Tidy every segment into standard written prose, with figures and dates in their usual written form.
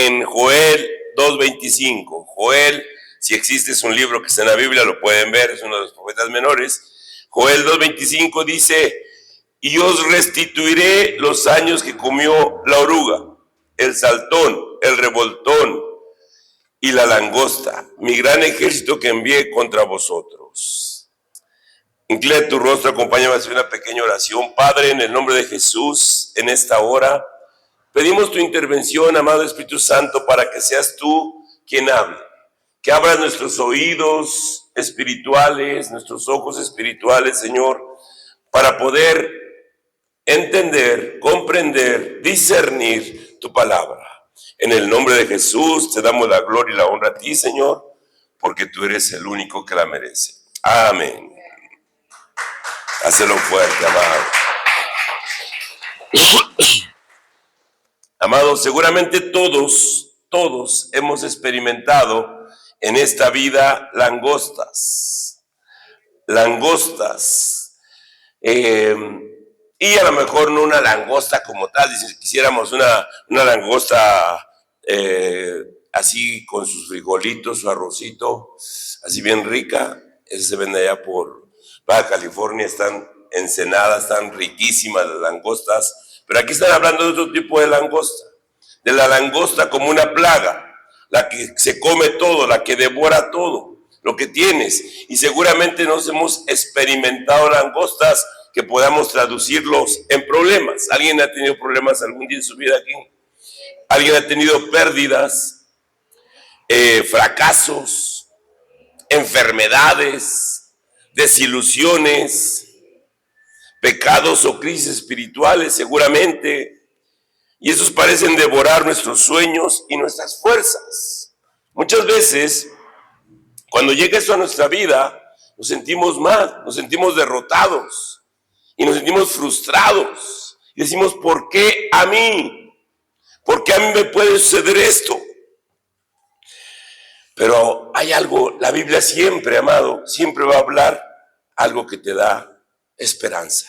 en Joel 2:25. Joel, si existe, es un libro que está en la Biblia, lo pueden ver, es uno de los profetas menores. Joel 2:25 dice: y os restituiré los años que comió la oruga, el saltón, el revoltón y la langosta, mi gran ejército que envié contra vosotros. Inclina tu rostro, acompáñame a hacer una pequeña oración. Padre, en el nombre de Jesús, en esta hora, pedimos tu intervención, amado Espíritu Santo, para que seas tú quien hable. Que abras nuestros oídos espirituales, nuestros ojos espirituales, Señor, para poder entender, comprender, discernir tu palabra. En el nombre de Jesús te damos la gloria y la honra a ti, Señor, porque tú eres el único que la merece. Amén. Hazlo fuerte, amado. Amados, seguramente todos hemos experimentado en esta vida langostas. Y a lo mejor no una langosta como tal, si quisiéramos una langosta así con sus frijolitos, su arrocito, así bien rica. Ese se vende allá por Baja California, están Ensenada, están riquísimas las langostas. Pero aquí están hablando de otro tipo de langosta, de la langosta como una plaga, la que se come todo, la que devora todo lo que tienes. Y seguramente nos hemos experimentado langostas que podamos traducirlos en problemas. ¿Alguien ha tenido problemas algún día en su vida aquí? ¿Alguien ha tenido pérdidas, fracasos, enfermedades, desilusiones, pecados o crisis espirituales? Seguramente. Y esos parecen devorar nuestros sueños y nuestras fuerzas. Muchas veces, cuando llega eso a nuestra vida, nos sentimos mal, nos sentimos derrotados y nos sentimos frustrados. Y decimos, ¿por qué a mí? ¿Por qué a mí me puede suceder esto? Pero hay algo, la Biblia siempre, amado, siempre va a hablar algo que te da esperanza.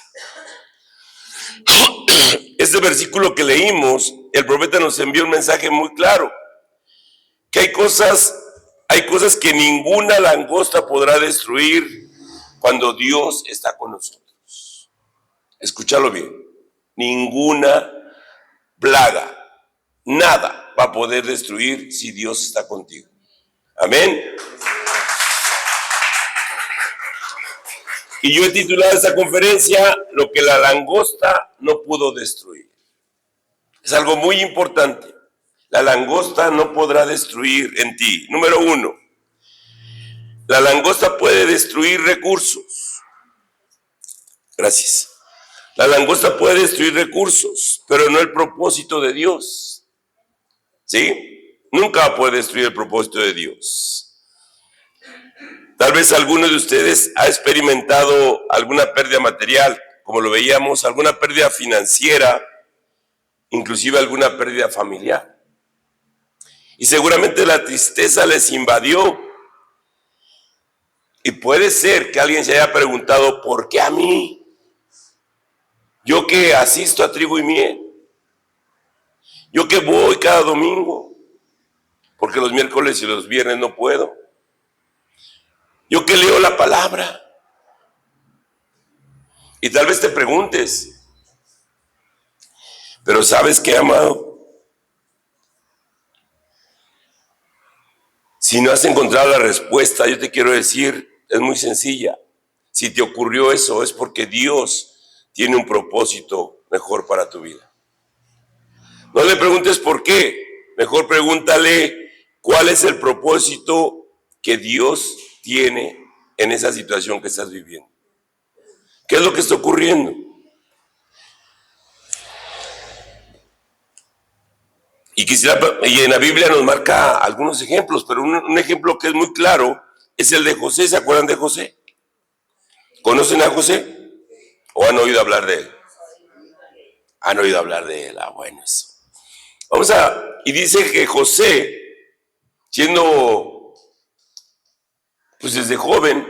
Este versículo que leímos, el profeta nos envió un mensaje muy claro, que hay cosas que ninguna langosta podrá destruir cuando Dios está con nosotros. Escúchalo bien, ninguna plaga, nada va a poder destruir si Dios está contigo. Amén. Y yo he titulado esta conferencia, lo que la langosta no pudo destruir. Es algo muy importante. La langosta no podrá destruir en ti. Número 1, la langosta puede destruir recursos. Gracias. La langosta puede destruir recursos, pero no el propósito de Dios. ¿Sí? Nunca puede destruir el propósito de Dios. Tal vez alguno de ustedes ha experimentado alguna pérdida material, como lo veíamos, alguna pérdida financiera, inclusive alguna pérdida familiar. Y seguramente la tristeza les invadió. Y puede ser que alguien se haya preguntado, ¿por qué a mí? Yo que asisto a Trigo y Miel. Yo que voy cada domingo, porque los miércoles y los viernes no puedo. Yo que leo la palabra. Y tal vez te preguntes, pero ¿sabes qué, amado? Si no has encontrado la respuesta, yo te quiero decir, es muy sencilla. Si te ocurrió eso, es porque Dios tiene un propósito mejor para tu vida. No le preguntes por qué, mejor pregúntale cuál es el propósito que Dios tiene en esa situación que estás viviendo. ¿Qué es lo que está ocurriendo? Y en la Biblia nos marca algunos ejemplos, pero un ejemplo que es muy claro es el de José. ¿Se acuerdan de José? ¿Conocen a José? ¿O han oído hablar de él? Han oído hablar de él. Bueno, eso. Y dice que José, siendo pues desde joven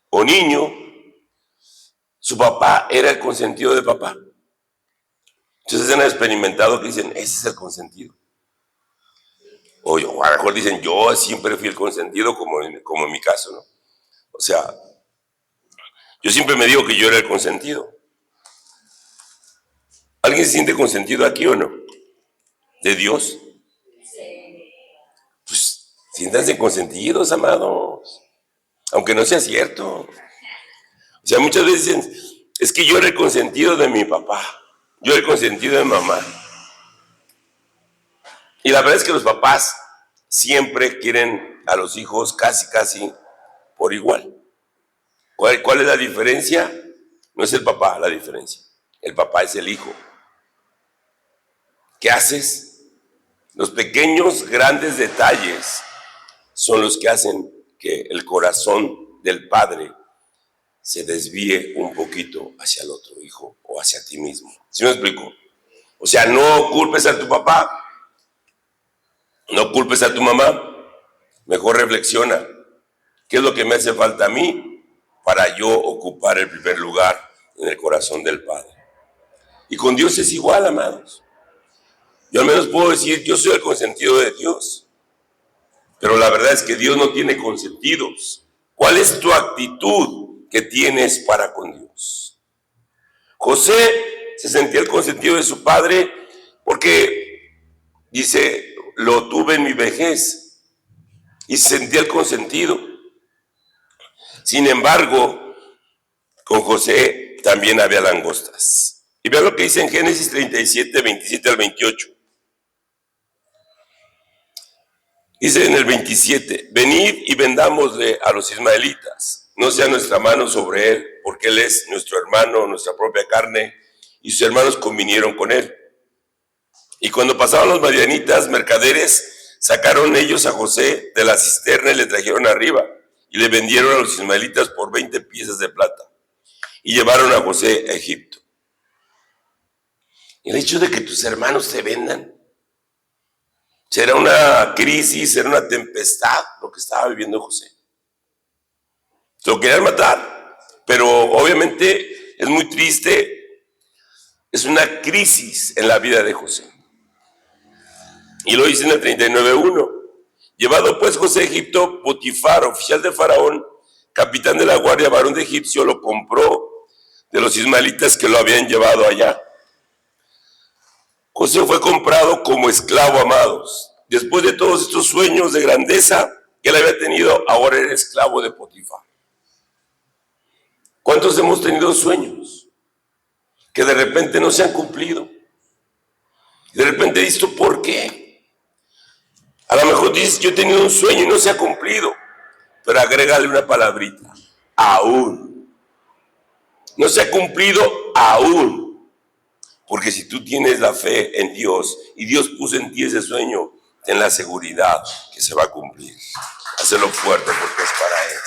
o niño, su papá era el consentido de papá. Entonces han experimentado que dicen, ese es el consentido. O a lo mejor dicen, yo siempre fui el consentido, como en mi caso, ¿no? O sea, yo siempre me digo que yo era el consentido. ¿Alguien se siente consentido aquí o no? ¿De Dios? Pues siéntanse consentidos, amados. Aunque no sea cierto. O sea, muchas veces dicen, es que yo era el consentido de mi papá. Yo era el consentido de mamá. Y la verdad es que los papás siempre quieren a los hijos casi por igual. ¿Cuál es la diferencia? No es el papá la diferencia. El papá es el hijo. ¿Qué haces? Los pequeños, grandes detalles son los que hacen que el corazón del padre se desvíe un poquito hacia el otro hijo o hacia ti mismo. ¿Sí me explico? O sea, no culpes a tu papá, no culpes a tu mamá, mejor reflexiona. ¿Qué es lo que me hace falta a mí para yo ocupar el primer lugar en el corazón del Padre? Y con Dios es igual, amados. Yo al menos puedo decir, yo soy el consentido de Dios. Pero la verdad es que Dios no tiene consentidos. ¿Cuál es tu actitud que tienes para con Dios? José se sentía el consentido de su padre porque, dice, lo tuve en mi vejez y se sentía el consentido. Sin embargo, con José también había langostas. Y vean lo que dice en Génesis 37, 27 al 28. Dice en el 27, venid y vendámosle a los ismaelitas, no sea nuestra mano sobre él, porque él es nuestro hermano, nuestra propia carne, y sus hermanos convinieron con él. Y cuando pasaban los madianitas, mercaderes, sacaron ellos a José de la cisterna y le trajeron arriba, y le vendieron a los ismaelitas por 20 piezas de plata, y llevaron a José a Egipto. El hecho de que tus hermanos te vendan, será una crisis, será una tempestad lo que estaba viviendo José. Lo querían matar, pero obviamente es muy triste, es una crisis en la vida de José. Y lo dice en el 39:1. Llevado pues José a Egipto, Potifar, oficial de Faraón, capitán de la guardia, varón de egipcio, lo compró de los ismaelitas que lo habían llevado allá. José fue comprado como esclavo, amados. Después de todos estos sueños de grandeza que él había tenido, ahora era esclavo de Potifar. ¿Cuántos hemos tenido sueños que de repente no se han cumplido? De repente dices, ¿por qué? A lo mejor dices, yo he tenido un sueño y no se ha cumplido, pero agrégale una palabrita, aún. No se ha cumplido aún. Porque si tú tienes la fe en Dios y Dios puso en ti ese sueño, ten la seguridad que se va a cumplir. Hazlo fuerte porque es para Él.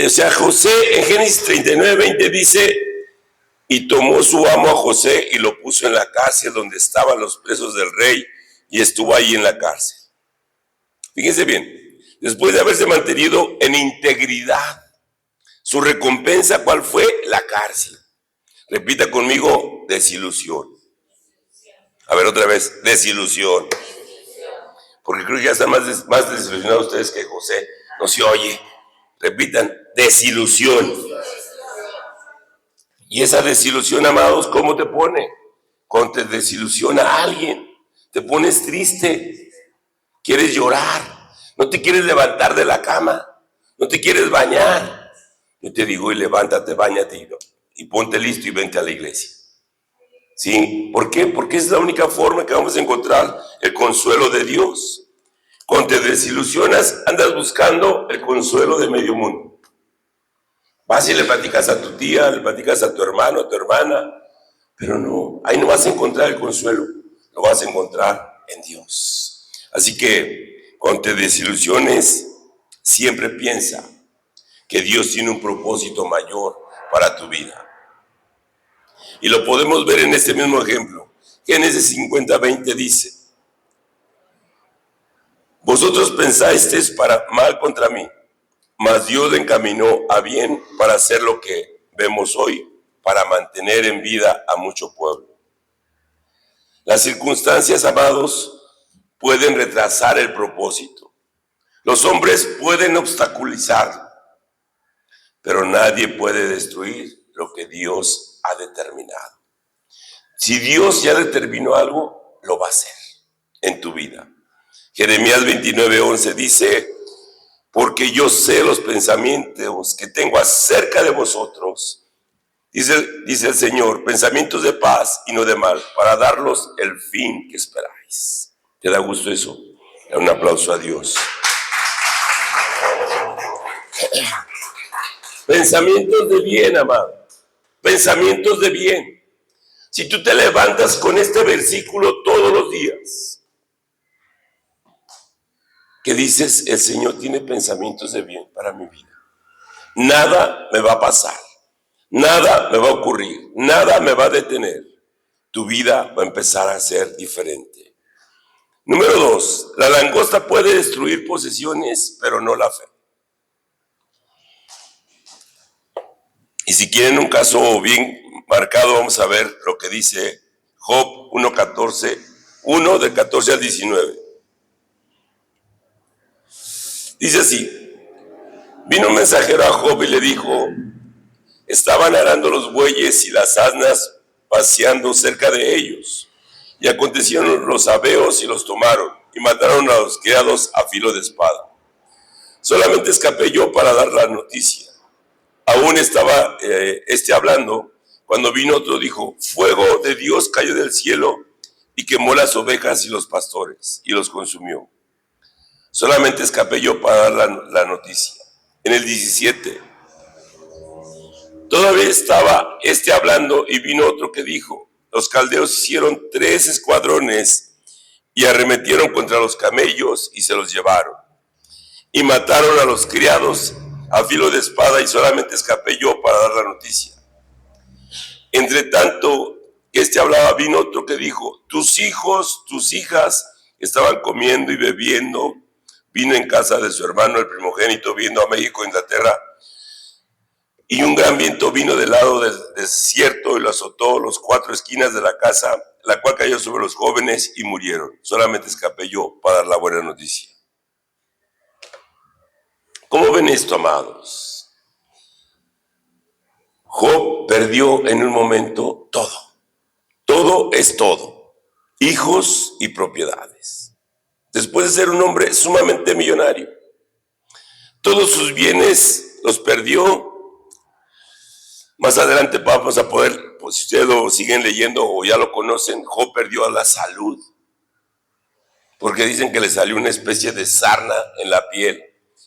O sea, José en Génesis 39:20 dice, y tomó su amo a José y lo puso en la cárcel donde estaban los presos del rey y estuvo ahí en la cárcel. Fíjense bien. Después de haberse mantenido en integridad, su recompensa, ¿cuál fue? La cárcel. Repita conmigo, desilusión. A ver otra vez, desilusión. Porque creo que ya están más desilusionados ustedes que José. No se oye. Repitan, desilusión. Y esa desilusión, amados, ¿cómo te pone? Cuando te desilusiona a alguien, te pones triste, quieres llorar. No te quieres levantar de la cama, no te quieres bañar. Yo te digo, y levántate, báñate y ponte listo y vente a la iglesia. ¿Sí? ¿Por qué? Porque es la única forma que vamos a encontrar el consuelo de Dios. Cuando te desilusionas, andas buscando el consuelo de medio mundo. Vas y le platicas a tu tía, le platicas a tu hermano, a tu hermana, pero no, ahí no vas a encontrar el consuelo, lo vas a encontrar en Dios. Así que cuando te desilusiones, siempre piensa que Dios tiene un propósito mayor para tu vida. Y lo podemos ver en este mismo ejemplo. Génesis 50:20 dice, vosotros pensasteis para mal contra mí, mas Dios le encaminó a bien para hacer lo que vemos hoy. para mantener en vida a mucho pueblo. Las circunstancias, amados, pueden retrasar el propósito. Los hombres pueden obstaculizarlo, pero nadie puede destruir lo que Dios ha determinado. Si Dios ya determinó algo, lo va a hacer en tu vida. Jeremías 29:11 dice: porque yo sé los pensamientos que tengo acerca de vosotros, dice el Señor, pensamientos de paz y no de mal, para darlos el fin que esperáis. ¿Te da gusto eso? Un aplauso a Dios. Pensamientos de bien, amado. Pensamientos de bien. Si tú te levantas con este versículo todos los días, que dices, el Señor tiene pensamientos de bien para mi vida. Nada me va a pasar. Nada me va a ocurrir, nada me va a detener. Tu vida va a empezar a ser diferente. Número 2, la langosta puede destruir posesiones, pero no la fe. Y si quieren un caso bien marcado, vamos a ver lo que dice Job 1:14, 1 del 14 al 19. Dice así: vino un mensajero a Job y le dijo, estaban arando los bueyes y las asnas paseando cerca de ellos. Y acontecieron los sabeos y los tomaron, y mataron a los criados a filo de espada. Solamente escapé yo para dar la noticia. Aún estaba hablando, cuando vino otro, dijo, fuego de Dios cayó del cielo y quemó las ovejas y los pastores, y los consumió. Solamente escapé yo para dar la noticia. En el 17, todavía estaba hablando y vino otro que dijo, los caldeos hicieron 3 escuadrones y arremetieron contra los camellos y se los llevaron. Y mataron a los criados a filo de espada y solamente escapé yo para dar la noticia. Entre tanto que hablaba, vino otro que dijo, tus hijos, tus hijas estaban comiendo y bebiendo vino en casa de su hermano, el primogénito, viendo a México, Inglaterra, y un gran viento vino del lado del desierto y lo azotó los 4 esquinas de la casa, la cual cayó sobre los jóvenes y murieron. Solamente escapé yo para dar la buena noticia. ¿Cómo ven esto, amados? Job perdió en un momento todo. Todo es todo. Hijos y propiedades. Después de ser un hombre sumamente millonario, todos sus bienes los perdió. Más adelante vamos a poder, pues si ustedes lo siguen leyendo o ya lo conocen, Job perdió la salud, porque dicen que le salió una especie de sarna en la piel,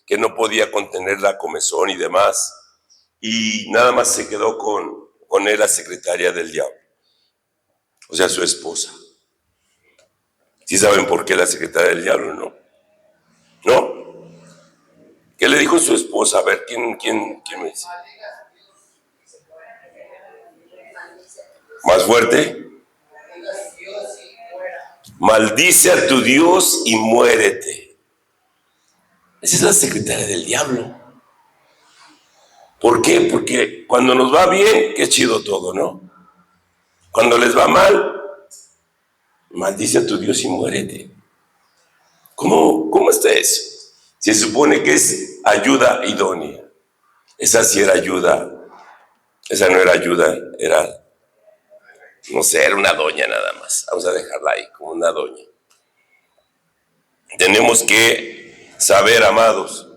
que no podía contener la comezón y demás, y nada más se quedó con él la secretaria del diablo, o sea, su esposa. ¿Sí saben por qué la secretaria del diablo? ¿No? ¿No? ¿Qué le dijo su esposa? A ver, ¿quién me dice? ¿Más fuerte? Maldice a tu Dios y muérete. Esa es la secretaria del diablo. ¿Por qué? Porque cuando nos va bien, qué chido todo, ¿no? Cuando les va mal, maldice a tu Dios y muérete. ¿Cómo está eso? Se supone que es ayuda idónea. Esa sí era ayuda. Esa no era ayuda, era, no sé, era una doña nada más. Vamos a dejarla ahí, como una doña. Tenemos que saber, amados,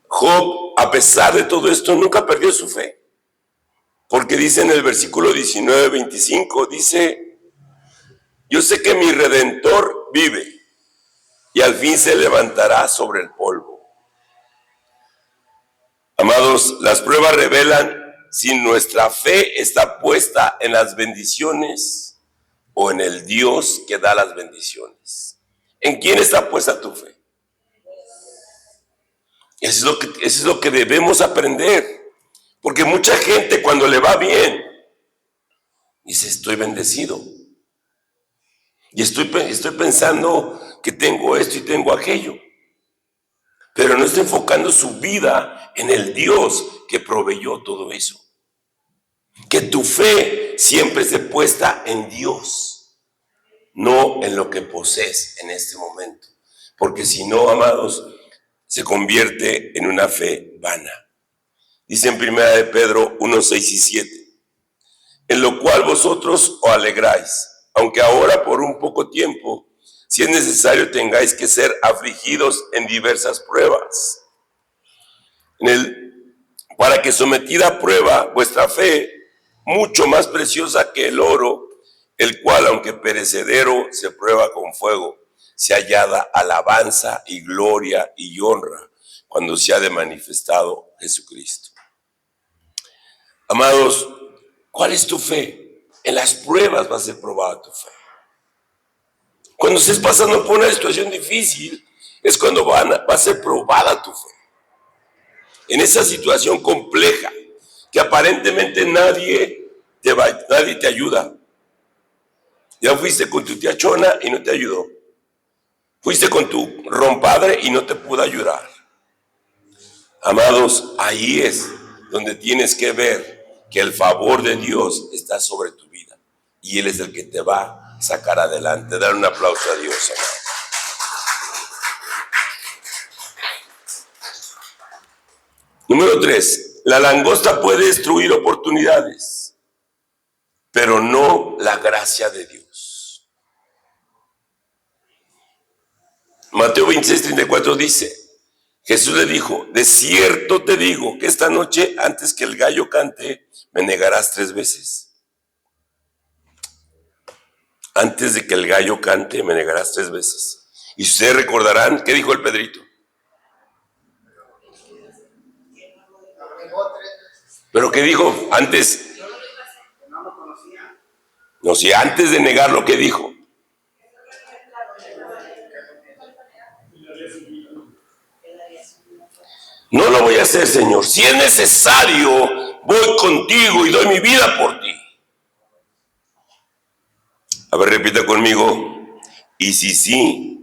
Job, a pesar de todo esto, nunca perdió su fe. Porque dice en el versículo 19-25, dice, yo sé que mi Redentor vive y al fin se levantará sobre el polvo. Amados, las pruebas revelan si nuestra fe está puesta en las bendiciones o en el Dios que da las bendiciones. ¿En quién está puesta tu fe? Eso es lo que debemos aprender. Porque mucha gente cuando le va bien, dice, estoy bendecido. Y estoy pensando que tengo esto y tengo aquello. Pero no está enfocando su vida en el Dios que proveyó todo eso. Que tu fe siempre esté puesta en Dios, no en lo que posees en este momento. Porque si no, amados, se convierte en una fe vana. Dice en 1 de Pedro 1, 6 y 7, en lo cual vosotros os alegráis, aunque ahora por un poco tiempo, si es necesario, tengáis que ser afligidos en diversas pruebas, para que sometida a prueba vuestra fe, mucho más preciosa que el oro, el cual, aunque perecedero, se prueba con fuego, se hallada alabanza y gloria y honra cuando se ha de manifestado Jesucristo. Amados, ¿cuál es tu fe? En las pruebas va a ser probada tu fe. Cuando estés pasando por una situación difícil, es cuando va a ser probada tu fe. En esa situación compleja, que aparentemente nadie te ayuda. Ya fuiste con tu tía Chona y no te ayudó. Fuiste con tu rompadre y no te pudo ayudar. Amados, ahí es donde tienes que ver que el favor de Dios está sobre tu vida. Y Él es el que te va a sacar adelante. Dar un aplauso a Dios, amado. Número 3. La langosta puede destruir oportunidades, pero no la gracia de Dios. Mateo 26:34 dice, Jesús le dijo, de cierto te digo que esta noche, antes que el gallo cante, me negarás 3 veces. Antes de que el gallo cante, me negarás 3 veces. Y ustedes recordarán, ¿qué dijo el Pedrito? ¿Pero qué dijo antes? No, si antes de negarlo, ¿qué dijo? No lo voy a hacer, Señor. Si es necesario, voy contigo y doy mi vida por ti. A ver, repita conmigo. Y si sí.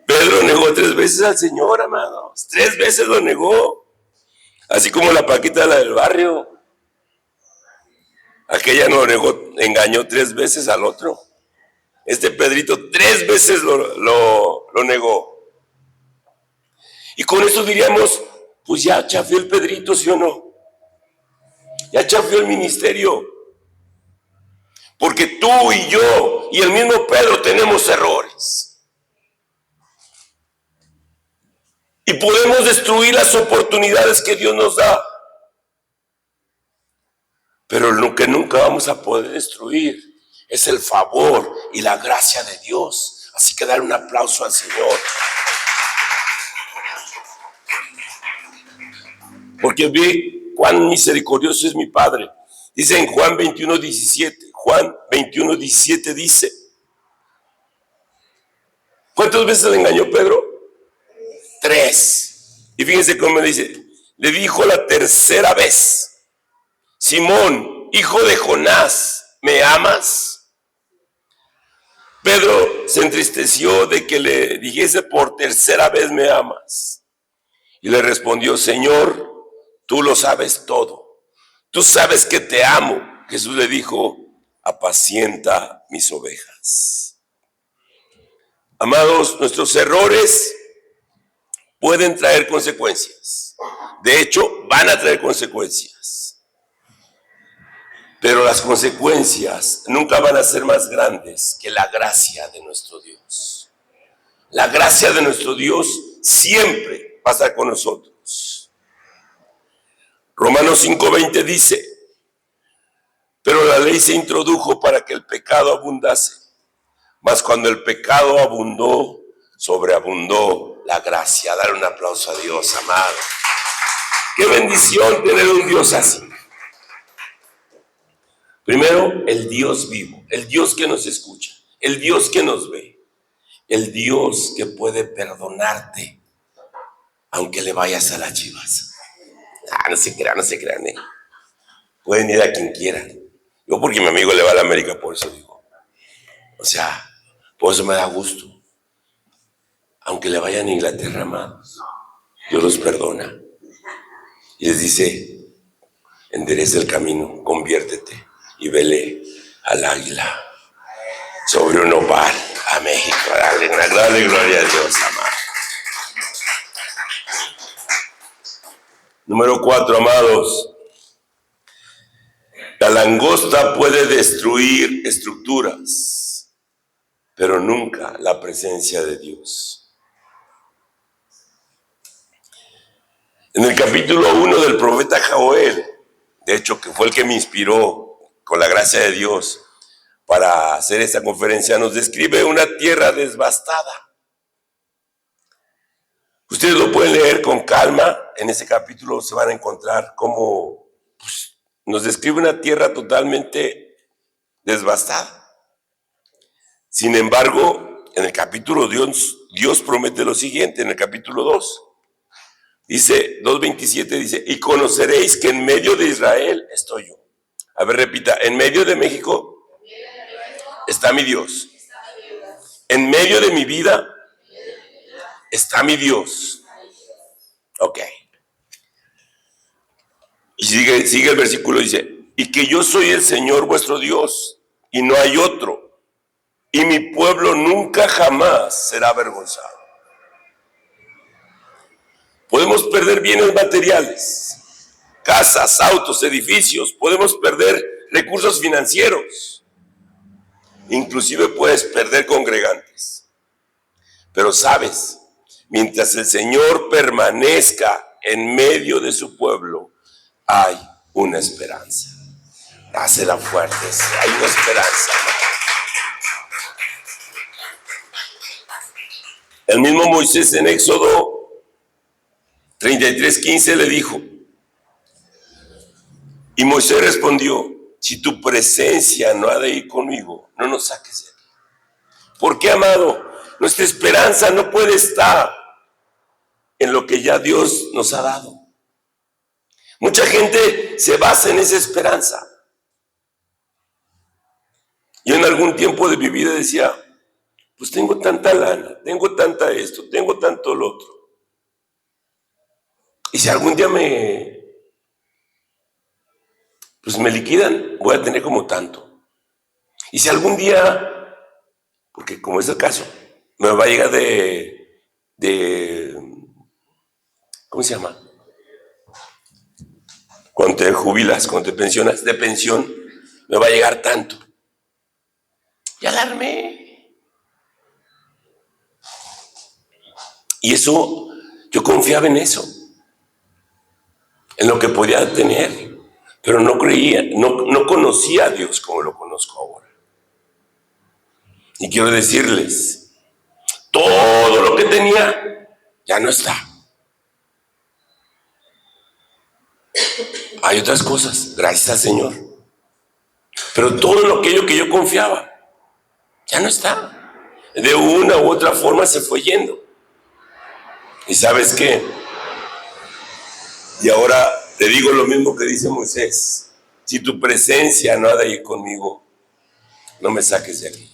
Pedro negó 3 veces al Señor, amados. 3 veces lo negó. Así como la Paquita, la del barrio. Aquella no negó, engañó 3 veces al otro. Este Pedrito 3 veces lo negó. Y con eso diríamos, pues ya chafió el Pedrito, ¿sí o no? Ya chafió el ministerio. Porque tú y yo y el mismo Pedro tenemos errores. Y podemos destruir las oportunidades que Dios nos da. Pero lo que nunca vamos a poder destruir es el favor y la gracia de Dios. Así que dar un aplauso al Señor. Porque ve cuán misericordioso es mi Padre. Dice en Juan 21:17. Juan 21:17 dice. ¿Cuántas veces le engañó Pedro? 3. Y fíjense cómo dice. Le dijo la tercera vez. Simón, hijo de Jonás, ¿me amas? Pedro se entristeció de que le dijese por tercera vez, ¿me amas? Y le respondió, Señor, tú lo sabes todo. Tú sabes que te amo. Jesús le dijo, apacienta mis ovejas. Amados, nuestros errores pueden traer consecuencias. De hecho, van a traer consecuencias. Pero las consecuencias nunca van a ser más grandes que la gracia de nuestro Dios. La gracia de nuestro Dios siempre va a estar con nosotros. Romanos 5:20 dice, pero la ley se introdujo para que el pecado abundase. Mas cuando el pecado abundó, sobreabundó la gracia. Dar un aplauso a Dios, amado. Qué bendición tener un Dios así. Primero, el Dios vivo, el Dios que nos escucha, el Dios que nos ve, el Dios que puede perdonarte, aunque le vayas a las Chivas. No se crean, Pueden ir a quien quieran. Yo porque mi amigo le va a la América, por eso digo. O sea, por eso me da gusto. Aunque le vayan a Inglaterra, amados, Dios los perdona. y les dice, endereza el camino, conviértete y vele al águila sobre un opal a México. Dale gloria a Dios, amado. Número 4, amados. La langosta puede destruir estructuras, pero nunca la presencia de Dios. En el capítulo 1 del profeta Joel, de hecho que fue el que me inspiró con la gracia de Dios para hacer esta conferencia, nos describe una tierra devastada. Ustedes lo pueden leer con calma, en ese capítulo se van a encontrar cómo nos describe una tierra totalmente devastada. Sin embargo, en el capítulo Dios promete lo siguiente, en el capítulo 2. Dice, 2:27 dice, y conoceréis que en medio de Israel estoy yo. A ver, repita, en medio de México está mi Dios. En medio de mi vida está mi Dios. Ok. Y sigue el versículo, dice, y que yo soy el Señor vuestro Dios, y no hay otro, y mi pueblo nunca jamás será avergonzado. Podemos perder bienes materiales, casas, autos, edificios, podemos perder recursos financieros, inclusive puedes perder congregantes. Pero sabes, mientras el Señor permanezca en medio de su pueblo, hay una esperanza. Dásela fuerte, hay una esperanza. El mismo Moisés en Éxodo 33:15 le dijo, y Moisés respondió, si tu presencia no ha de ir conmigo, no nos saques de aquí. ¿Por qué, amado? Nuestra esperanza no puede estar en lo que ya Dios nos ha dado. Mucha gente se basa en esa esperanza. Yo en algún tiempo de mi vida decía, pues tengo tanta lana, tengo tanta esto, tengo tanto lo otro. Y si algún día me liquidan, voy a tener como tanto. Y si algún día, porque como es el caso, me va a llegar ¿cómo se llama? Cuando te jubilas, cuando te pensionas, de pensión, me va a llegar tanto. Y alarmé. Y eso, yo confiaba en eso, en lo que podía tener, pero no creía, no conocía a Dios como lo conozco ahora. Y quiero decirles, todo lo que tenía ya no está. Hay otras cosas, gracias al Señor. Pero todo lo que yo confiaba ya no está. De una u otra forma se fue yendo. ¿Y sabes qué? Y ahora te digo lo mismo que dice Moisés. Si tu presencia no ha de ir conmigo, no me saques de aquí.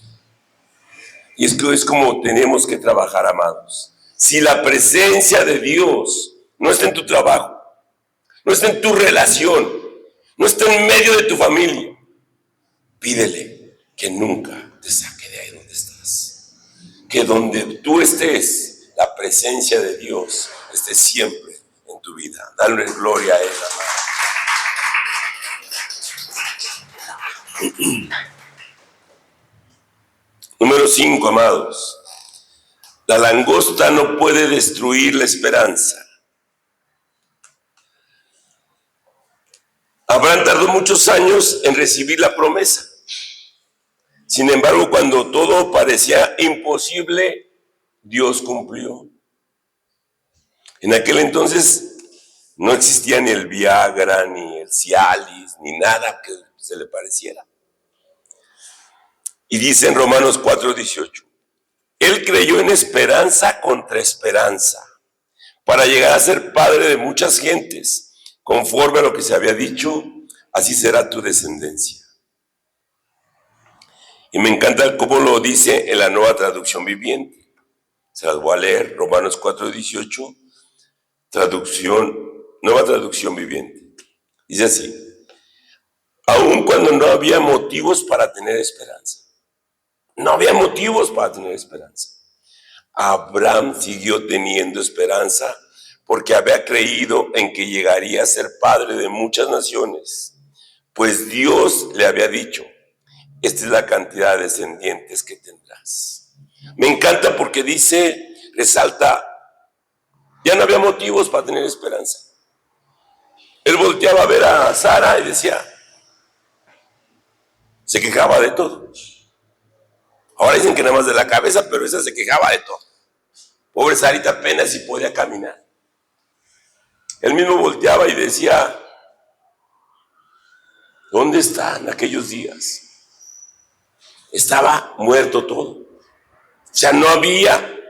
Y es que es como tenemos que trabajar, amados. Si la presencia de Dios no está en tu trabajo, no está en tu relación, no está en medio de tu familia, pídele que nunca te saque de ahí donde estás. Que donde tú estés, la presencia de Dios esté siempre en tu vida. Dale gloria a Él, amado. Número 5, amados. La langosta no puede destruir la esperanza. Abraham tardó muchos años en recibir la promesa. Sin embargo, cuando todo parecía imposible, Dios cumplió. En aquel entonces no existía ni el Viagra, ni el Cialis, ni nada que se le pareciera. Y dice en Romanos 4:18, Él creyó en esperanza contra esperanza, para llegar a ser padre de muchas gentes. Conforme a lo que se había dicho, así será tu descendencia. Y me encanta cómo lo dice en la Nueva Traducción Viviente. Se las voy a leer, Romanos 4:18, traducción Nueva Traducción Viviente. Dice así: aun cuando no había motivos para tener esperanza. No había motivos para tener esperanza. Abraham siguió teniendo esperanza porque había creído en que llegaría a ser padre de muchas naciones, pues Dios le había dicho: esta es la cantidad de descendientes que tendrás. Me encanta porque dice, resalta, ya no había motivos para tener esperanza. Él volteaba a ver a Sara y decía, se quejaba de todo. Ahora dicen que nada más de la cabeza, pero esa se quejaba de todo. Pobre Sarita apenas si podía caminar. Él mismo volteaba y decía, ¿dónde están aquellos días? Estaba muerto todo. O sea, no había.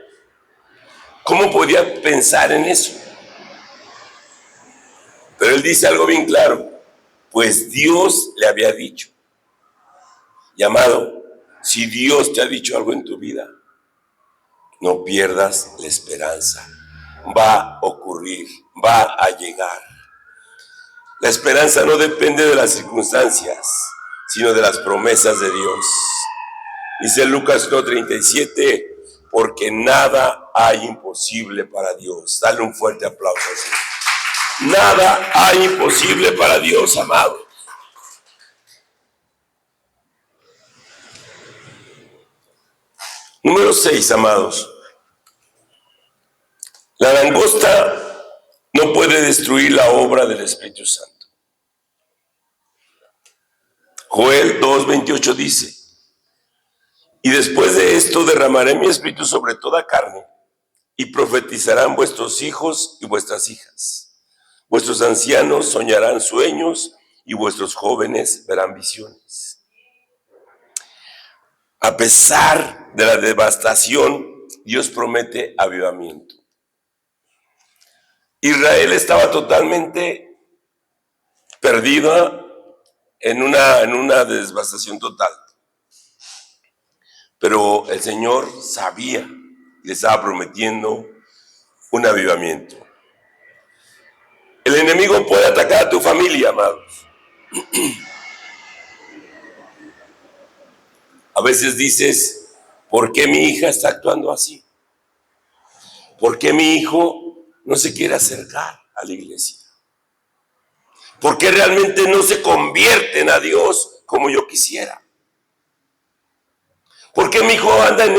¿Cómo podía pensar en eso? Pero él dice algo bien claro, pues Dios le había dicho. Y amado, si Dios te ha dicho algo en tu vida, no pierdas la esperanza. Va a ocurrir, va a llegar. La esperanza no depende de las circunstancias, sino de las promesas de Dios. Dice Lucas 1:37, porque nada hay imposible para Dios. Dale un fuerte aplauso así. Nada hay imposible para Dios, amado. Número 6, amados. La langosta no puede destruir la obra del Espíritu Santo. Joel 2:28 dice, y después de esto derramaré mi espíritu sobre toda carne, y profetizarán vuestros hijos y vuestras hijas. Vuestros ancianos soñarán sueños, y vuestros jóvenes verán visiones. A pesar de la devastación, Dios promete avivamiento. Israel estaba totalmente perdida en una devastación total. Pero el Señor sabía, le estaba prometiendo un avivamiento. El enemigo puede atacar a tu familia, amados. A veces dices, ¿por qué mi hija está actuando así? ¿Por qué mi hijo no se quiere acercar a la iglesia? ¿Por qué realmente no se convierten a Dios como yo quisiera? ¿Por qué mi hijo anda en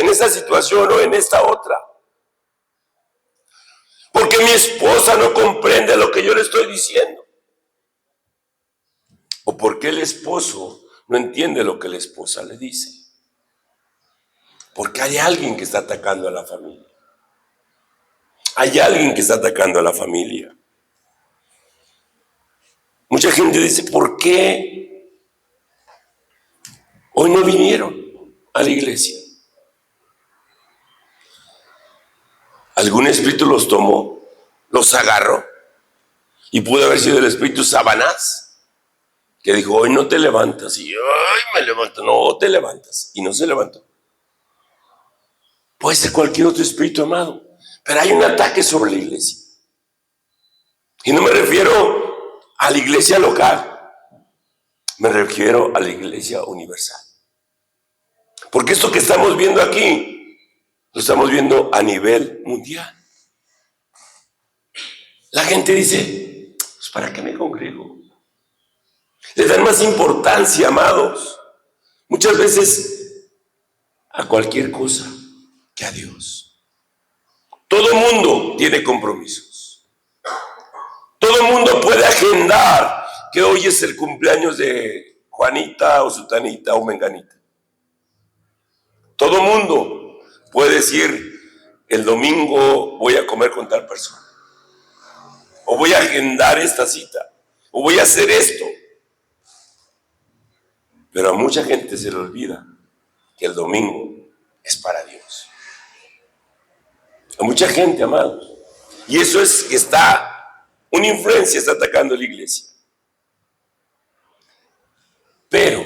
esta situación o en esta otra? ¿Por qué mi esposa no comprende lo que yo le estoy diciendo? ¿O por qué el esposo no entiende lo que la esposa le dice? Porque hay alguien que está atacando a la familia. Hay alguien que está atacando a la familia. Mucha gente dice, ¿por qué hoy no vinieron a la iglesia? Algún espíritu los tomó, los agarró, y pudo haber sido el espíritu Sabanás, que dijo, hoy no te levantas, y ay, me levanto, no te levantas, y no se levantó. Puede ser cualquier otro espíritu, amado, pero hay un ataque sobre la iglesia. Y no me refiero a la iglesia local, me refiero a la iglesia universal. Porque esto que estamos viendo aquí, lo estamos viendo a nivel mundial. La gente dice, pues ¿para qué me congrego? Le dan más importancia, amados, muchas veces a cualquier cosa que a Dios. Todo el mundo tiene compromisos. Todo el mundo puede agendar que hoy es el cumpleaños de Juanita o Sutanita o Menganita. Todo el mundo puede decir, el domingo voy a comer con tal persona. O voy a agendar esta cita. O voy a hacer esto. Pero a mucha gente se le olvida que el domingo es para Dios. A mucha gente, amados. Y eso es que una influencia está atacando la iglesia. Pero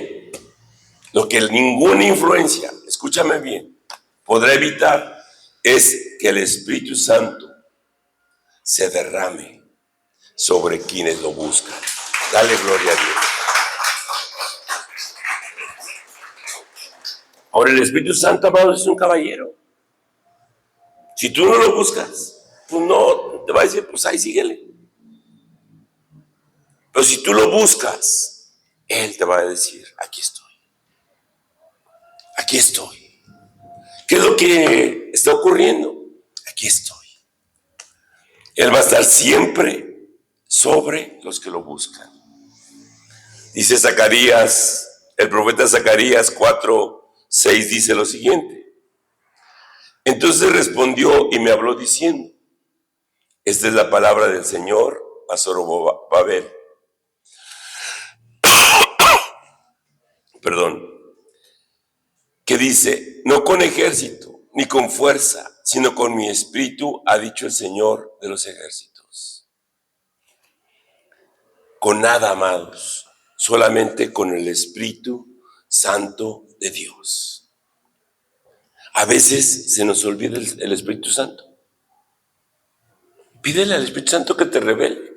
lo que ninguna influencia, escúchame bien, podrá evitar es que el Espíritu Santo se derrame sobre quienes lo buscan. Dale gloria a Dios. Ahora, el Espíritu Santo, amados, es un caballero. Si tú no lo buscas, pues no, te va a decir, pues ahí síguele. Pero si tú lo buscas, Él te va a decir, aquí estoy. Aquí estoy. ¿Qué es lo que está ocurriendo? Aquí estoy. Él va a estar siempre sobre los que lo buscan. Dice Zacarías, el profeta Zacarías 4:6 dice lo siguiente. Entonces respondió y me habló diciendo, esta es la palabra del Señor a Zorobabel. Perdón. Que dice, no con ejército ni con fuerza, sino con mi espíritu, ha dicho el Señor de los ejércitos. Con nada, amados, solamente con el Espíritu Santo de Dios. A veces se nos olvida el Espíritu Santo. Pídele al Espíritu Santo que te revele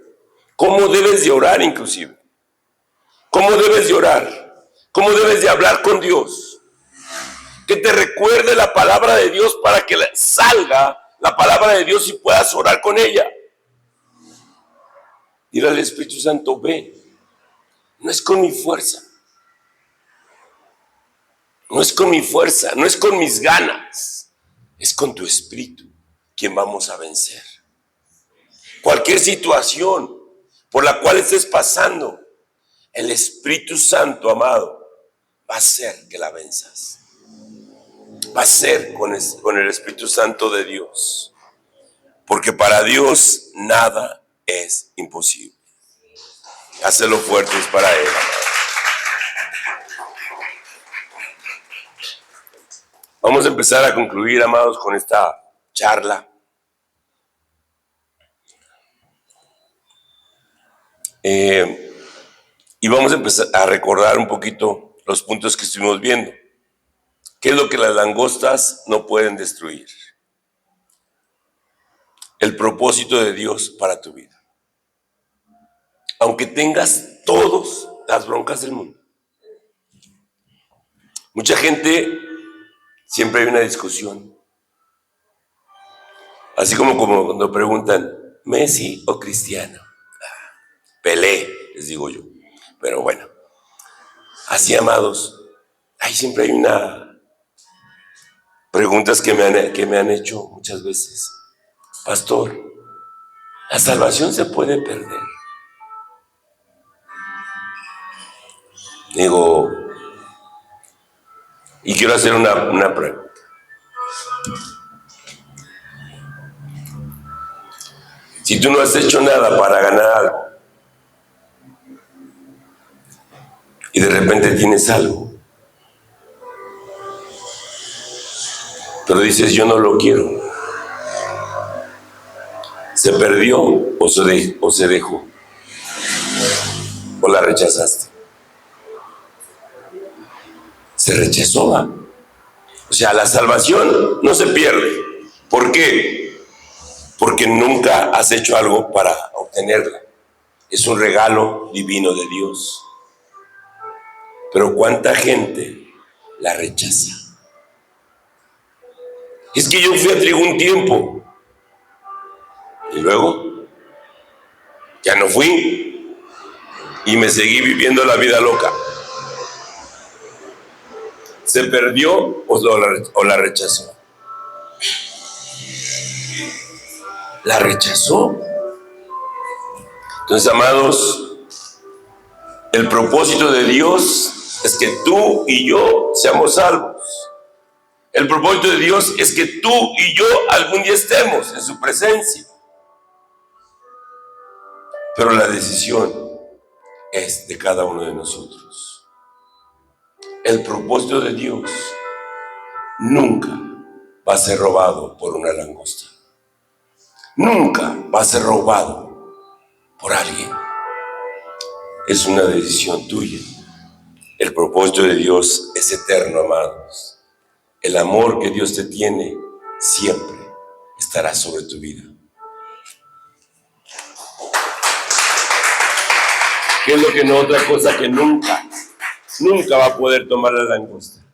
cómo debes de orar, inclusive. Cómo debes de orar, cómo debes de hablar con Dios. Que te recuerde la palabra de Dios para que salga la palabra de Dios y puedas orar con ella. Dile al Espíritu Santo, ve, no es con mi fuerza, no es con mi fuerza, no es con mis ganas, es con tu Espíritu quien vamos a vencer. Cualquier situación por la cual estés pasando, el Espíritu Santo, amado, va a hacer que la venzas. Va a ser con el Espíritu Santo de Dios. Porque para Dios nada es imposible. Hácelo fuertes para Él. Vamos a empezar a concluir, amados, con esta charla. Y vamos a empezar a recordar un poquito los puntos que estuvimos viendo. ¿Qué es lo que las langostas no pueden destruir? El propósito de Dios para tu vida. Aunque tengas todas las broncas del mundo. Mucha gente, siempre hay una discusión. Así como cuando preguntan, ¿Messi o Cristiano? Pelé, les digo yo. Pero bueno, así, amados, siempre hay preguntas que me han hecho muchas veces. Pastor, ¿la salvación se puede perder? Digo, y quiero hacer una pregunta. Si tú no has hecho nada para ganar algo, y de repente tienes algo, pero dices, yo no lo quiero, ¿se perdió o se dejó? ¿O la rechazaste? Se rechazó, ¿va? O sea, la salvación no se pierde. ¿Por qué? Porque nunca has hecho algo para obtenerla. Es un regalo divino de Dios. Pero ¿cuánta gente la rechaza? Es que yo fui a trigo un tiempo. Y luego, ya no fui. Y me seguí viviendo la vida loca. ¿Se perdió o la rechazó? La rechazó. Entonces, amados, el propósito de Dios es que tú y yo seamos salvos. El propósito de Dios es que tú y yo algún día estemos en su presencia. Pero la decisión es de cada uno de nosotros. El propósito de Dios nunca va a ser robado por una langosta. Nunca va a ser robado por alguien. Es una decisión tuya. El propósito de Dios es eterno, amados. El amor que Dios te tiene siempre estará sobre tu vida. ¿Qué es lo que no? Otra cosa que nunca va a poder tomar la langosta.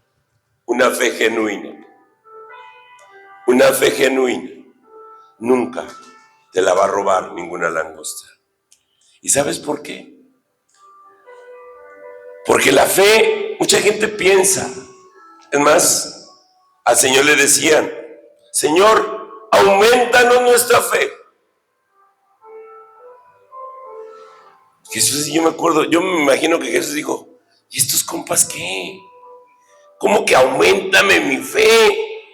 Una fe genuina. Una fe genuina. Nunca te la va a robar ninguna langosta. ¿Y sabes por qué? Porque la fe, mucha gente piensa. Es más, al Señor le decían, Señor, aumentanos nuestra fe. Jesús, yo me imagino que Jesús dijo, ¿y estos compas qué? ¿Cómo que aumentame mi fe?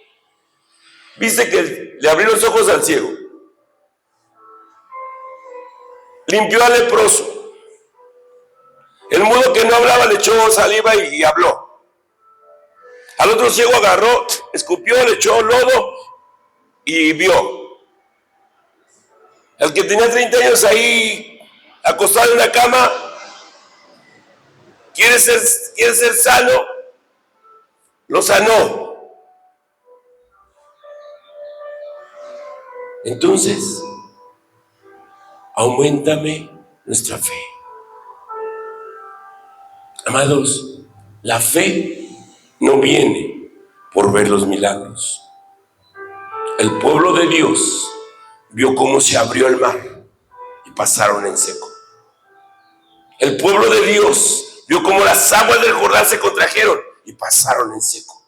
Viste que le abrió los ojos al ciego, limpió al leproso, el mudo que no hablaba le echó saliva y habló. Al otro ciego agarró, escupió, le echó lodo y vio. El que tenía 30 años ahí acostado en la cama, quiere ser sano, lo sanó. Entonces, auméntame nuestra fe. Amados, la fe no viene por ver los milagros. El pueblo de Dios vio cómo se abrió el mar y pasaron en seco. El pueblo de Dios vio cómo las aguas del Jordán se contrajeron y pasaron en seco.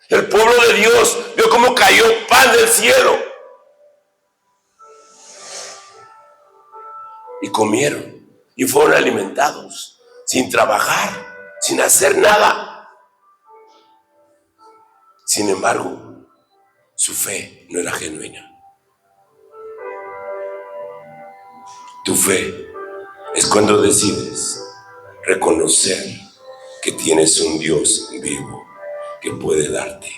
El pueblo de Dios vio cómo cayó pan del cielo y comieron y fueron alimentados sin trabajar, sin hacer nada. Sin embargo, su fe no era genuina. Tu fe es cuando decides reconocer que tienes un Dios vivo que puede darte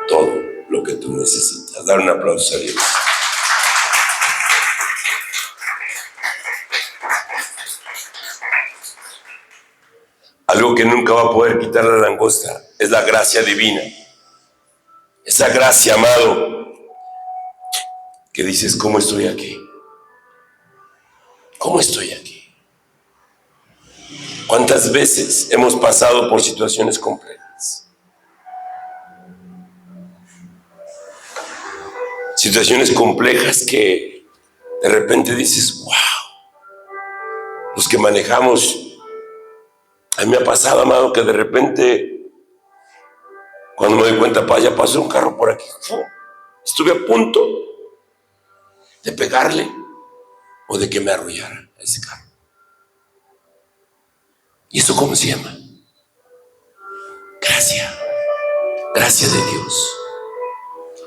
todo lo que tú necesitas. Dar un aplauso a Dios. Algo que nunca va a poder quitar la langosta es la gracia divina. Esa gracia, amado, que dices, ¿cómo estoy aquí? ¿Cómo estoy aquí? ¿Cuántas veces hemos pasado por situaciones complejas? Situaciones complejas que de repente dices, wow. Los que manejamos, a mí me ha pasado, amado, que de repente, cuando me doy cuenta, ya pasó un carro por aquí. Estuve a punto de pegarle o de que me arrollara ese carro. ¿Y eso cómo se llama? Gracia. Gracia de Dios.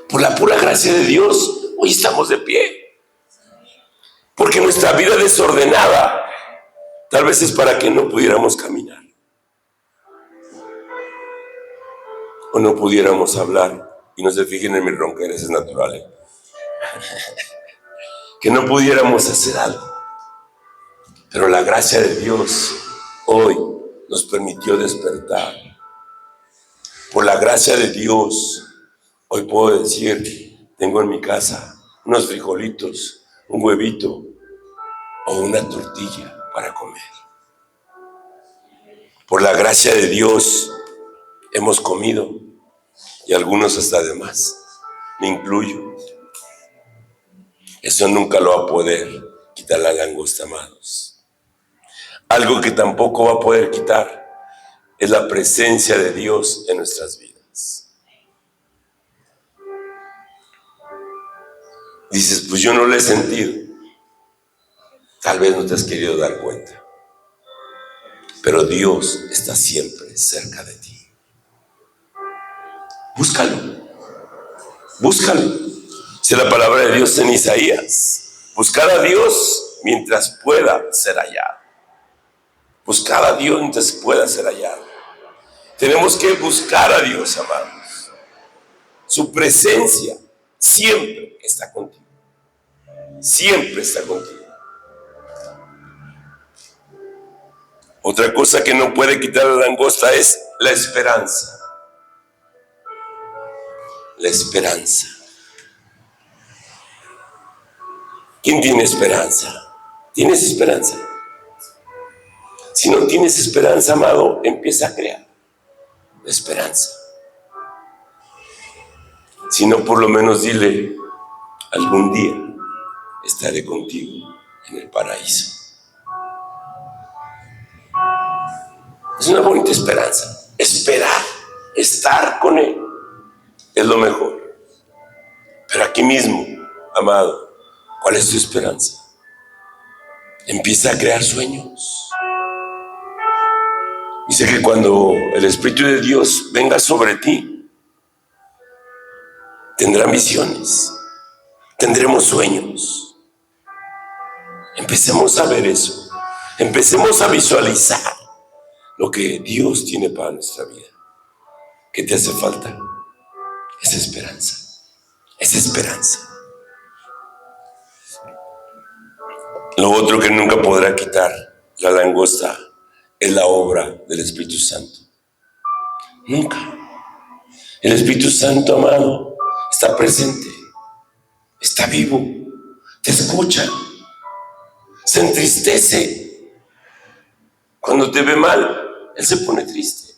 Por la pura gracia de Dios, hoy estamos de pie. Porque nuestra vida desordenada, tal vez es para que no pudiéramos caminar. O no pudiéramos hablar. Y no se fijen en mis ronqueras, es natural, ¿eh? Que no pudiéramos hacer algo. Pero la gracia de Dios hoy nos permitió despertar. Por la gracia de Dios, hoy puedo decir, tengo en mi casa unos frijolitos, un huevito o una tortilla para comer. Por la gracia de Dios hemos comido y algunos hasta de más, me incluyo. Eso nunca lo va a poder quitar la langosta, amados. Algo que tampoco va a poder quitar es la presencia de Dios en nuestras vidas. Dices, pues yo no lo he sentido. Tal vez no te has querido dar cuenta. Pero Dios está siempre cerca de ti. Búscalo. Búscalo. Dice la palabra de Dios en Isaías. Buscar a Dios mientras pueda ser hallado. Buscar a Dios mientras pueda ser hallado. Tenemos que buscar a Dios, amados. Su presencia siempre está contigo. Siempre está contigo. Otra cosa que no puede quitar la langosta es la esperanza. La esperanza. ¿Quién tiene esperanza? ¿Tienes esperanza? Si no tienes esperanza, amado, empieza a crear esperanza. Si no, por lo menos dile: algún día estaré contigo en el paraíso. Es una bonita esperanza. Esperar, estar con Él, es lo mejor. Pero aquí mismo, amado, ¿cuál es tu esperanza? Empieza a crear sueños. Dice que cuando el Espíritu de Dios venga sobre ti, tendrán visiones, tendremos sueños. Empecemos a ver eso. Empecemos a visualizar lo que Dios tiene para nuestra vida. ¿Qué te hace falta? Esa esperanza. Esa esperanza. Lo otro que nunca podrá quitar la langosta es la obra del Espíritu Santo. Nunca. El Espíritu Santo, amado, está presente, está vivo, te escucha, se entristece. Cuando te ve mal, Él se pone triste.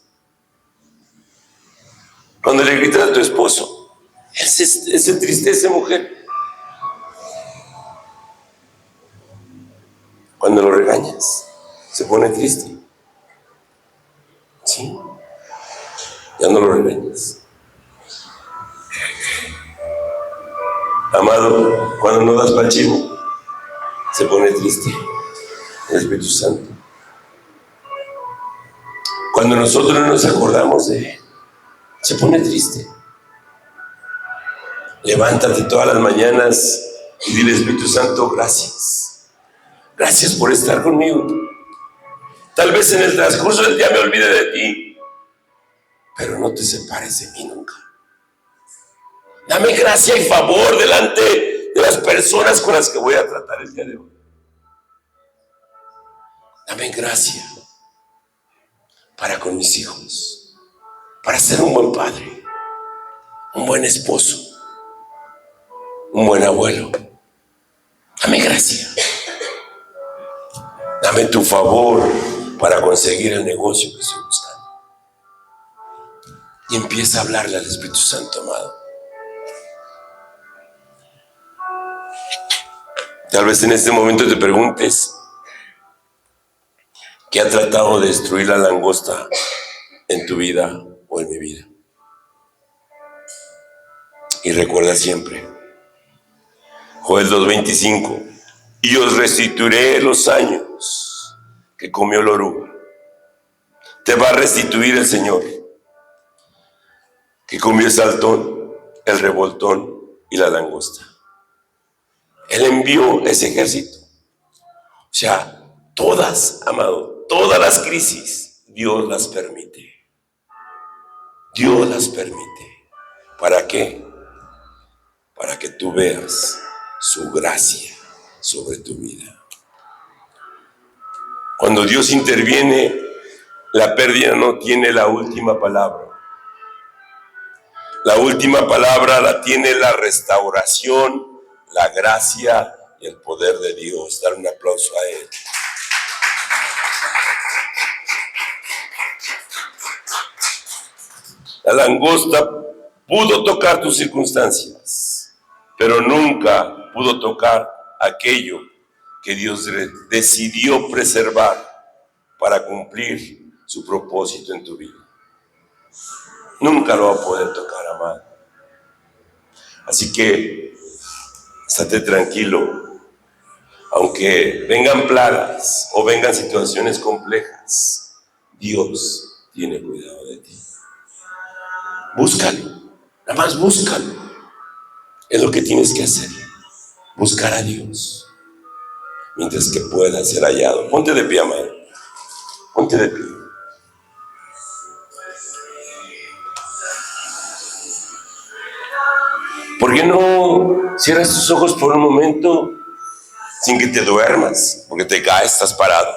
Cuando le gritas a tu esposo, Él se entristece, mujer. Cuando lo regañas, se pone triste. ¿Sí? Ya no lo regañas. Amado, cuando no das pa'l chivo, se pone triste el Espíritu Santo. Cuando nosotros no nos acordamos de Él, se pone triste. Levántate todas las mañanas y dile: Espíritu Santo, gracias. Gracias por estar conmigo. Tal vez en el transcurso del día me olvide de ti, pero no te separes de mí nunca. Dame gracia y favor delante de las personas con las que voy a tratar el día de hoy. Dame gracia para con mis hijos, para ser un buen padre, un buen esposo, un buen abuelo. Dame gracia. Dame tu favor para conseguir el negocio que estoy buscando. Y empieza a hablarle al Espíritu Santo, amado. Tal vez en este momento te preguntes: ¿qué ha tratado de destruir la langosta en tu vida o en mi vida? Y recuerda siempre Joel 2:25: y os restituiré los años que comió la oruga. Te va a restituir el Señor, que comió el saltón, el revoltón y la langosta. Él envió ese ejército. O sea, todas, amado, todas las crisis, Dios las permite. Dios las permite. ¿Para qué? Para que tú veas su gracia sobre tu vida. Cuando Dios interviene, la pérdida no tiene la última palabra. La última palabra la tiene la restauración, la gracia y el poder de Dios. Dar un aplauso a Él. La langosta pudo tocar tus circunstancias, pero nunca pudo tocar aquello que Dios decidió preservar para cumplir su propósito en tu vida. Nunca lo va a poder tocar, amado. Así que estate tranquilo. Aunque vengan plagas o vengan situaciones complejas, Dios tiene cuidado de ti. Búscalo, nada más búscalo. Es lo que tienes que hacer, buscar a Dios mientras que pueda ser hallado. Ponte de pie, amado. Ponte de pie. ¿Por qué no cierras tus ojos por un momento sin que te duermas? Porque te caes, estás parado.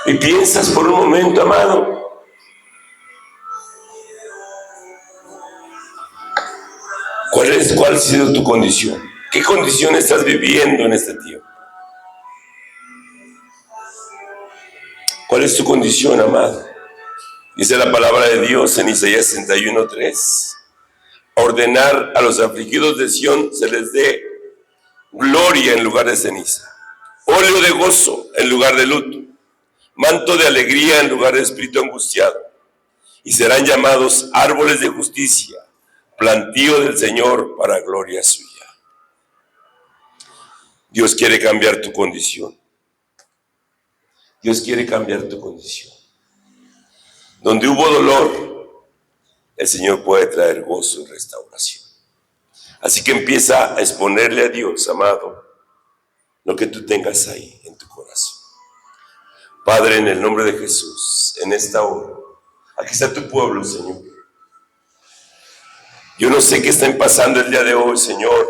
Y piensas por un momento, amado, ¿cuál ha sido tu condición? ¿Qué condición estás viviendo en este tiempo? ¿Cuál es tu condición, amado? Dice la palabra de Dios en Isaías 61:3. Ordenar a los afligidos de Sión se les dé gloria en lugar de ceniza, óleo de gozo en lugar de luto, manto de alegría en lugar de espíritu angustiado, y serán llamados árboles de justicia, plantío del Señor para gloria suya. Dios quiere cambiar tu condición. Dios quiere cambiar tu condición. Donde hubo dolor, el Señor puede traer gozo y restauración. Así que empieza a exponerle a Dios, amado, lo que tú tengas ahí en tu corazón. Padre, en el nombre de Jesús, en esta hora, aquí está tu pueblo, Señor. Yo no sé qué están pasando el día de hoy, Señor.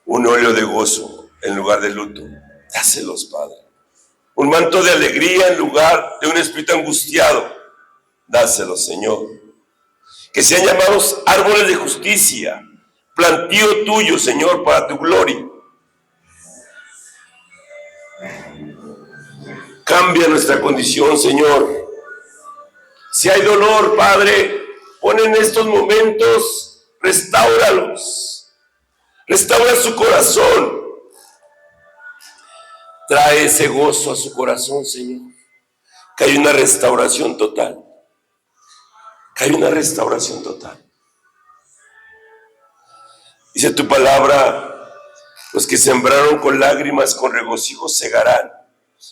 Un óleo de gozo en lugar de luto. Dáselos, Padre. Un manto de alegría en lugar de un espíritu angustiado. Dáselos, Señor. Que sean llamados árboles de justicia, plantío tuyo, Señor, para tu gloria. Cambia nuestra condición, Señor. Si hay dolor, Padre, pon en estos momentos, restáuralos. Restaura su corazón. Trae ese gozo a su corazón, Señor. Que hay una restauración total. Que hay una restauración total. Dice tu palabra, los que sembraron con lágrimas, con regocijo segarán.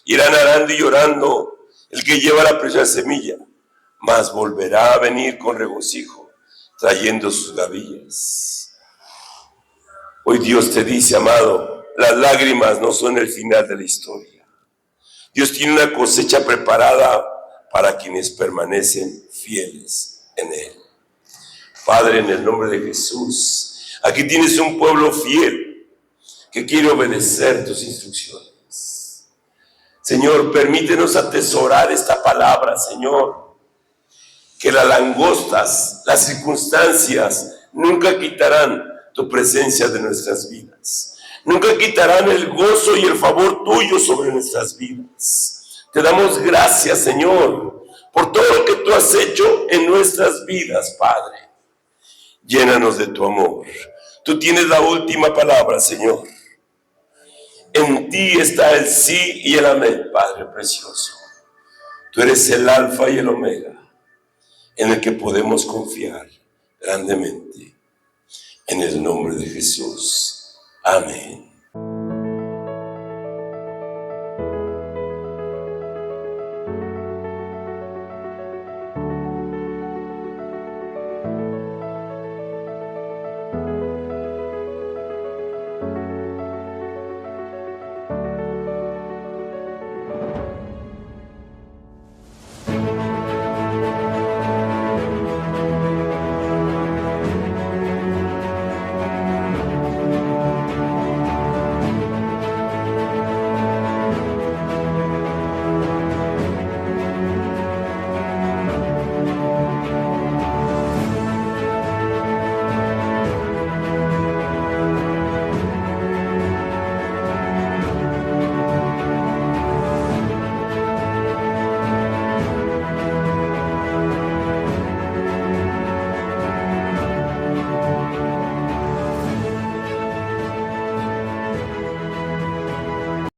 Irán arando y llorando el que lleva la preciosa semilla, mas volverá a venir con regocijo, trayendo sus gavillas. Hoy Dios te dice, amado, las lágrimas no son el final de la historia. Dios tiene una cosecha preparada para quienes permanecen fieles en Él. Padre, en el nombre de Jesús, aquí tienes un pueblo fiel que quiere obedecer tus instrucciones. Señor, permítenos atesorar esta palabra, Señor. Que las langostas, las circunstancias, nunca quitarán tu presencia de nuestras vidas. Nunca quitarán el gozo y el favor tuyo sobre nuestras vidas. Te damos gracias, Señor, por todo lo que tú has hecho en nuestras vidas, Padre. Llénanos de tu amor. Tú tienes la última palabra, Señor. En ti está el sí y el amén, Padre precioso. Tú eres el alfa y el omega, en el que podemos confiar grandemente. En el nombre de Jesús. Amén.